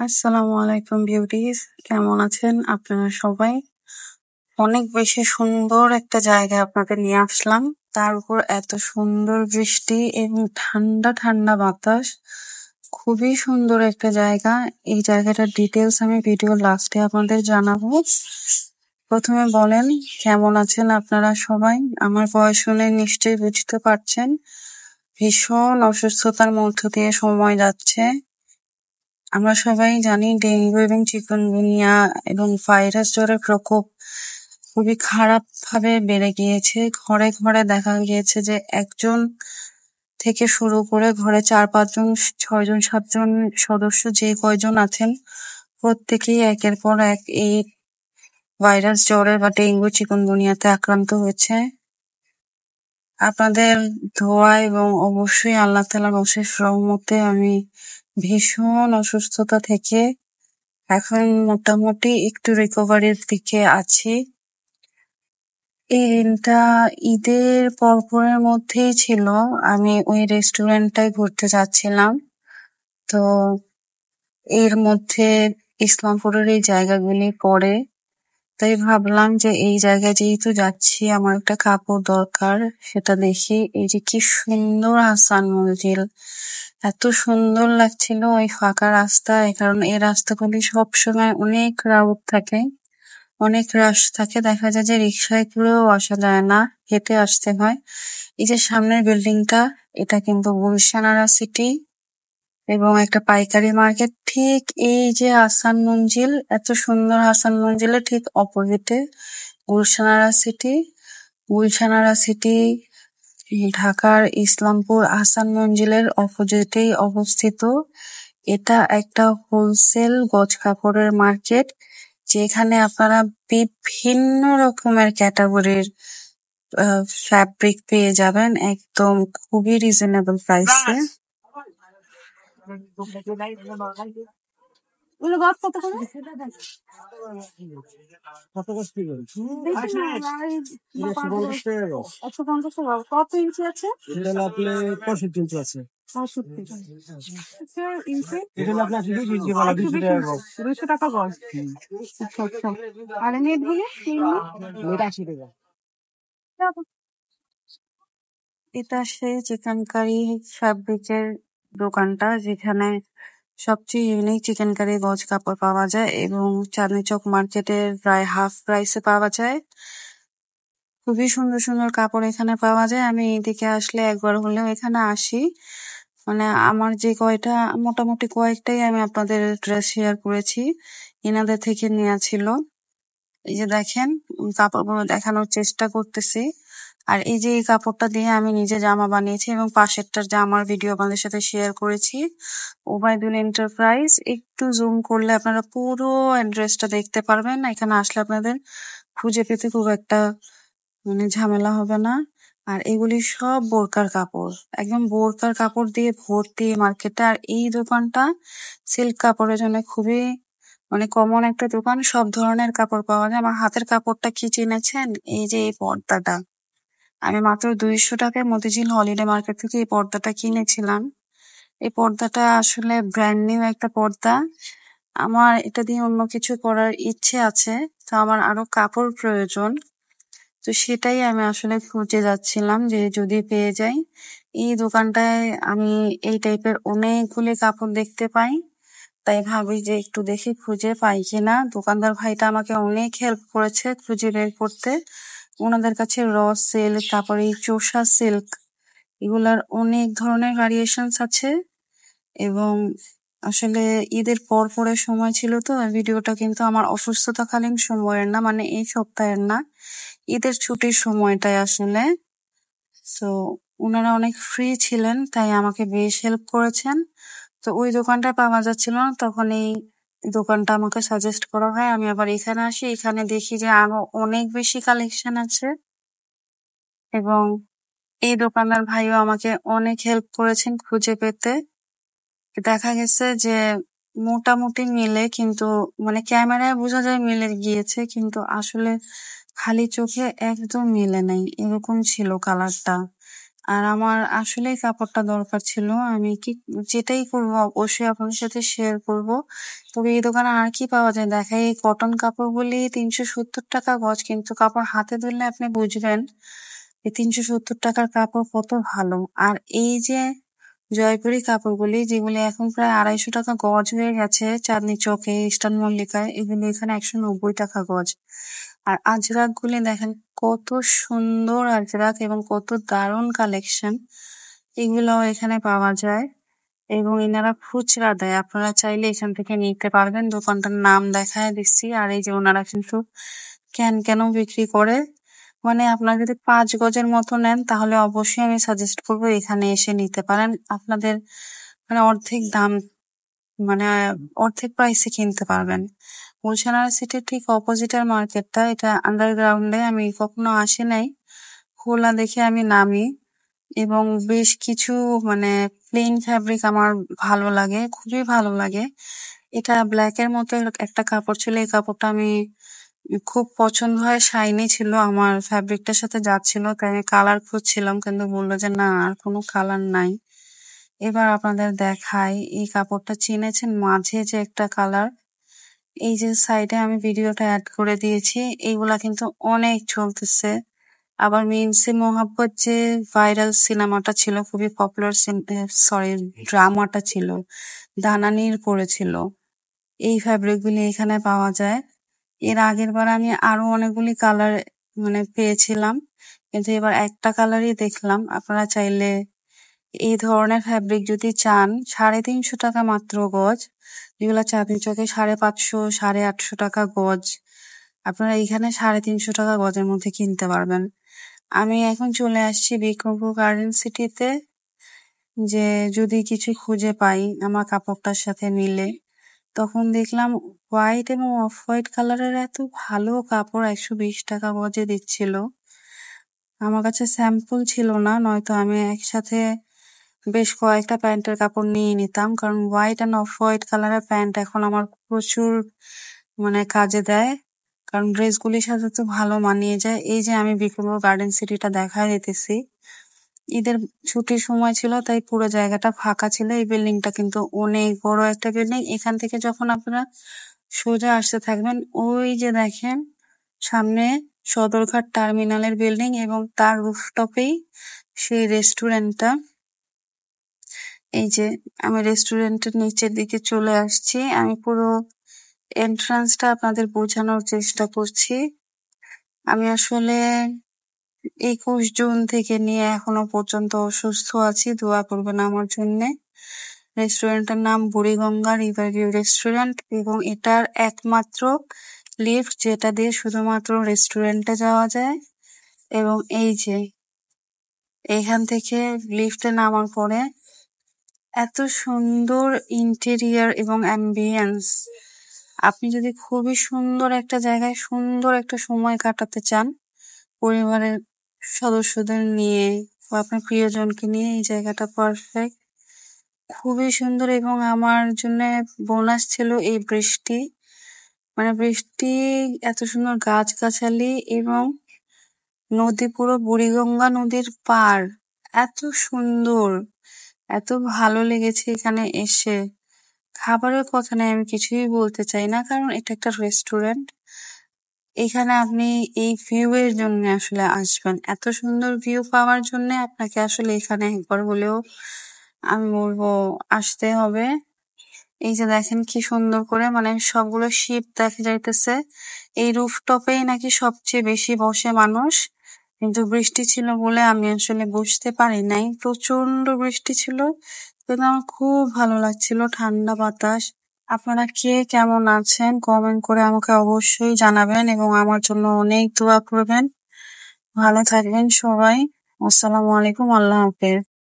আসসালামু আলাইকুম বিউটিস, কেমন আছেন আপনারা সবাই? অনেক বেশি সুন্দর একটা জায়গায় আপনাদের নিয়ে আসলাম। তার উপর এত সুন্দর বৃষ্টি এবং ঠান্ডা ঠান্ডা বাতাস। খুবই সুন্দর একটা জায়গা। এই জায়গাটার ডিটেলস আমি ভিডিও লাস্টে আপনাদের জানাবো। প্রথমে বলেন কেমন আছেন আপনারা সবাই? আমার ভয়েস শুনে নিশ্চয়ই বুঝতে পারছেন ভীষণ অসুস্থতার মধ্য দিয়ে সময় যাচ্ছে। আমরা সবাই জানি ডেঙ্গু এবং চিকুনগুনিয়া এবং ভাইরাস জ্বরের প্রকোপ খুবই খারাপ ভাবে বেড়ে গিয়েছে। ঘরে ঘরে দেখা গিয়েছে যে একজন থেকে শুরু করে ঘরে 4-5 জন, 6 জন, 7 জন সদস্য যে কয়জন আছেন প্রত্যেকেই একের পর এক এই ভাইরাস জ্বরে বা ডেঙ্গু চিকুনগুনিয়াতে আক্রান্ত হয়েছে। আপনাদের দোয়া এবং অবশ্যই আল্লাহ তাআলার অশেষ রহমতে আমি ভীষণ অসুস্থতা থেকে এখন মোটামুটি একটু রিকভারির দিকে আছি। এই দিনটা ঈদের পরপরের মধ্যেই ছিল। আমি ওই রেস্টুরেন্টটায় ঘুরতে যাচ্ছিলাম। তো এর মধ্যে ইসলামপুরের এই জায়গাগুলি পড়ে। তাই ভাবলাম যে এই জায়গায় যেহেতু যাচ্ছি আমার একটা কাপড় দরকার, সেটা দেখি। এই যে কি সুন্দর হাসান মঞ্জিল, এত সুন্দর লাগছিল ওই ফাঁকা রাস্তায়। কারণ এই রাস্তাগুলি সবসময় অনেক ক্রাউড থাকে, অনেক রাশ থাকে। দেখা যায় যে রিক্সায় করেও আসা যায় না, হেঁটে আসতে হয়। এই যে সামনের বিল্ডিংটা, এটা কিন্তু গুলশানারা সিটি এবং একটা পাইকারি মার্কেট। ঠিক এই যে হাসান মঞ্জিল, এত সুন্দর হাসান মঞ্জিলের ঠিক অপোজিটে গুলশানারা সিটি। গুলশানারা সিটি ঢাকার ইসলামপুর হাসান মঞ্জিলের অপোজিটেই অবস্থিত। এটা একটা হোলসেল গজ কাপড়ের মার্কেট, যেখানে আপনারা বিভিন্ন রকমের ক্যাটাগরির ফ্যাব্রিক পেয়ে যাবেন একদম খুবই রিজনেবল প্রাইসে। কত ইঞ্চি আছে? এটা হলো আপনার 65 ইঞ্চি আছে। 65 ইঞ্চি এটা হলো আপনার 20 ইঞ্চি বলা 200 টাকা গজ। 200 টাকা গজ। আচ্ছা আচ্ছা। আর নেট হলে নেট 80 টাকা। এটা সেই চিকেন কারি ফ্যাব্রিকের দোকানটা, যেখানে সবচেয়ে ইউনিক চিকেন কারি গজ কাপড় পাওয়া যায় এবং চাঁদনি চক মার্কেটের প্রায় হাফ প্রাইসে পাওয়া যায়। খুবই সুন্দর সুন্দর কাপড় এখানে পাওয়া যায়। আমি এদিকে আসলে একবার হলেও এখানে আসি। মানে আমার যে কয়টা মোটামুটি কয়েকটাই আমি আপনাদের ড্রেস শেয়ার করেছি, এনাদের থেকে নেওয়া ছিল। এই যে দেখেন কাপড়গুলো দেখানোর চেষ্টা করতেছি। আর এই যে এই কাপড়টা দিয়ে আমি নিজে জামা বানিয়েছি এবং পাশেরটার জামার ভিডিও আপনাদের সাথে শেয়ার করেছি। ওবায়দুল এন্টারপ্রাইজ, একটু জুম করলে আপনারা পুরো অ্যাড্রেসটা দেখতে পারবেন। এখানে আসলে আপনাদের খুঁজে পেতে খুব একটা ঝামেলা হবে না। আর এগুলি সব বোরকার কাপড়, একদম বোরকার কাপড় দিয়ে ভর্তি মার্কেটে। আর এই দোকানটা সিল্ক কাপড়ের জন্য খুবই কমন একটা দোকান। সব ধরনের কাপড় পাওয়া যায়। আমার হাতের কাপড়টা কি চিনেছেন? এই যে এই পর্দাটা, আমি মাত্র 200 টাকায় মতিঝিল হলিডে মার্কেট থেকে এই পর্দাটা কিনেছিলাম। এই পর্দাটা আসলে ব্র্যান্ড নিউ একটা পর্দা। আমার এটা দিয়ে অন্য কিছু করার ইচ্ছে আছে, তো আমার আরো কাপড় প্রয়োজন। তো সেটাই আমি আসলে খুঁজে যাচ্ছিলাম যে যদি পেয়ে যাই। এই দোকানটায় আমি এই টাইপের অনেকগুলি কাপড় দেখতে পাই, তাই ভাবি যে একটু দেখি খুঁজে পাই কিনা। দোকানদার ভাইটা আমাকে অনেক হেল্প করেছে খুঁজে বের করতে। ওনাদের কাছে র সিল্ক, তারপরে এই চোষা সিল্ক, এগুলার অনেক ধরনের ভ্যারিয়েশনস আছে। এবং আসলে ঈদের পর পরের সময় ছিল, তো ভিডিওটা কিন্তু আমার অসুস্থতাকালীন সময়ের না, মানে এই সপ্তাহের না, ঈদের ছুটির সময়টায় আসলে। তো ওনারা অনেক ফ্রি ছিলেন, তাই আমাকে বেশ হেল্প করেছেন। তো ওই দোকানটা পাওয়া যাচ্ছিল না, তখন এই দোকানটা আমাকে সাজেস্ট করা হয়। আমি আবার এখানে আসি, এখানে দেখি যে আরো অনেক বেশি কালেকশন আছে। এবং এই দোকানদার ভাইও আমাকে অনেক হেল্প করেছেন খুঁজে পেতে। দেখা গেছে যে মোটামুটি মিলে, কিন্তু ক্যামেরায় বোঝা যায় মিলে গিয়েছে, কিন্তু আসলে খালি চোখে একদম মিলে নাই, এরকম ছিল কালারটা। আর আমার আসলেই কাপড়টা দরকার ছিল। আমি যেটাই করবো অবশ্যই আপনাদের সাথে শেয়ার করবো। তবে এই দোকানে আর কি পাওয়া যায় দেখাই, এই কটন কাপড়গুলি ৩৭০ টাকা গজ, কিন্তু কাপড় হাতে ধরলে আপনি বুঝবেন এই ৩৭০ টাকার কাপড় কত ভালো। আর এই যে জয়পুরি কাপড়গুলি, যেগুলি এখন প্রায় ২৫০ টাকা গজ হয়ে গেছে চাঁদনী চকে, ইস্টার্ন মল্লিকায়, এগুলি এখানে ১৯০ টাকা গজ। আর আজরাক গুলি দেখেন কত সুন্দর আজরাক এবং কত দারুণ কালেকশন, এগুলোও এখানে পাওয়া যায় এবং এনারা খুচরা দেয়। আপনারা চাইলে এখান থেকে নিতে পারবেন। দোকানটার নাম দেখায় দিচ্ছি। আর এই যে ওনারা কিন্তু ক্যানও বিক্রি করে। মানে আপনারা যদি ৫ গজের মতো নেন তাহলে অবশ্যই আমি সাজেস্ট করবো এখানে এসে নিতে পারেন। আপনাদের মানে অর্ধেক দাম, মানে অর্ধেক প্রাইসে কিনতে পারবেন। গুলশান সিটির ঠিক অপোজিটের মার্কেটটা, এটা আন্ডারগ্রাউন্ডে, আমি কখনো আসি নাই, খোলা দেখে আমি নামি। এবং বেশ কিছু মানে প্লেন ফ্যাব্রিক আমার ভালো লাগে, খুবই ভালো লাগে। এটা ব্ল্যাক এর মতো একটা কাপড় ছিল, এই কাপড়টা আমি খুব পছন্দ হয়, শাইনি ছিল, আমার ফ্যাব্রিকটার সাথে যাচ্ছিল, তাই আমি কালার খুঁজছিলাম কিন্তু বললো যে না আর কোনো কালার নাই। এবার আপনাদের দেখাই, এই কাপড়টা চিনেছেন মাঝে যে একটা কালার, এই যে সাইডে আমি ভিডিওটা অ্যাড করে দিয়েছি, এইগুলা কিন্তু অনেক চলতেছে। আবার মিমসে মোহাব্বত যে ভাইরাল সিনেমাটা ছিল, খুবই পপুলার, ড্রামাটা ছিল, দানানির পড়েছিল, এই ফ্যাব্রিক গুলি এখানে পাওয়া যায়। এর আগের বার আমি আরো অনেকগুলি কালার মানে পেয়েছিলাম, কিন্তু এবার একটা কালারই দেখলাম। আপনারা চাইলে এই ধরনের ফ্যাব্রিক যদি চান, ৩৫০ টাকা মাত্র গজ, যেগুলা চাঁদনি চকে ৫৫০, ৮৫০ টাকা গজ, আপনারা এখানে ৩৫০ টাকা গজের মধ্যে কিনতে পারবেন। আমি এখন চলে আসছি বিক্রমপুর গার্ডেন সিটিতে, যে যদি কিছু খুঁজে পাই আমার কাপড়টার সাথে মিলে। তখন দেখলাম হোয়াইট এবং অফ হোয়াইট কালারের এত ভালো কাপড় ১২০ টাকা গজে দিচ্ছিল। আমার কাছে স্যাম্পল ছিল না, নয়তো আমি একসাথে বেশ কয়েকটা প্যান্টের কাপড় নিয়ে নিতাম, কারণ হোয়াইট অ্যান্ড অফ হোয়াইট কালারের প্যান্ট এখন আমার প্রচুর মানে কাজে দেয়, কারণ ড্রেসগুলির সাথে তো ভালো মানিয়ে যায়। এই যে আমি বিক্রমপুর গার্ডেন সিটিটা দেখায় দিতেছি, ঈদের ছুটির সময় ছিল তাই পুরো জায়গাটা ফাঁকা ছিল। এই বিল্ডিংটা কিন্তু অনেক বড় একটা বিল্ডিং। এখান থেকে যখন আপনারা সোজা আসতে থাকবেন, ওই যে দেখেন সামনে সদরঘাট টার্মিনালের বিল্ডিং এবং তার রুফটপেই সেই রেস্টুরেন্টটা। এই যে আমি রেস্টুরেন্টের নিচের দিকে চলে আসছি, আমি পুরো এন্ট্রান্সটা আপনাদের বোঝানোর চেষ্টা করছি। আমি আসলে ২১ জুন থেকে নিয়ে এখনো পর্যন্ত অসুস্থ আছি, দোয়া করবেন আমার জন্যে। রেস্টুরেন্টের নাম বুড়িগঙ্গা রিভারভিউ রেস্টুরেন্ট এবং এটার একমাত্র লিফট যেটা দিয়ে শুধুমাত্র রেস্টুরেন্টে যাওয়া যায়। এবং এই যে এখান থেকে লিফটে নামার পরে এত সুন্দর ইন্টেরিয়ার এবং অ্যাম্বিয়েন্স, আপনি যদি খুবই সুন্দর একটা জায়গায় সুন্দর একটা সময় কাটাতে চান পরিবারের সদস্যদের নিয়ে বা আপনার প্রিয়জনকে নিয়ে, এই জায়গাটা পারফেক্ট, খুবই সুন্দর। এবং আমার জন্য বোনাস ছিল এই বৃষ্টি, মানে বৃষ্টি, এত সুন্দর গাছগাছালি এবং নদী, পুরো বুড়িগঙ্গা নদীর পার, এত সুন্দর, এত ভালো লেগেছে এখানে এসে। খাবারের কথা নেই, আমি কিছুই বলতে চাই না, কারণ এটা একটা রেস্টুরেন্ট। এখানে আপনি এই ভিউ এর জন্য আসলে আসবেন, এত সুন্দর ভিউ পাওয়ার জন্য আপনাকে আসলে এখানে একবার হলেও আমি বলবো আসতে হবে। এই যে দেখেন কি সুন্দর করে মানে সবগুলো শিপ দেখা যাইতেছে। এই রুফটপেই নাকি সবচেয়ে বেশি বসে মানুষ, কিন্তু বৃষ্টি ছিল বলে আমি আসলে বসতে পারি নাই, প্রচন্ড বৃষ্টি ছিল, কিন্তু আমার খুব ভালো লাগছিল, ঠান্ডা বাতাস। আপনারা কে কেমন আছেন কমেন্ট করে আমাকে অবশ্যই জানাবেন এবং আমার জন্য অনেক দোয়া করবেন। ভালো থাকবেন সবাই। আসসালামু আলাইকুম, আল্লাহ হাফেজ।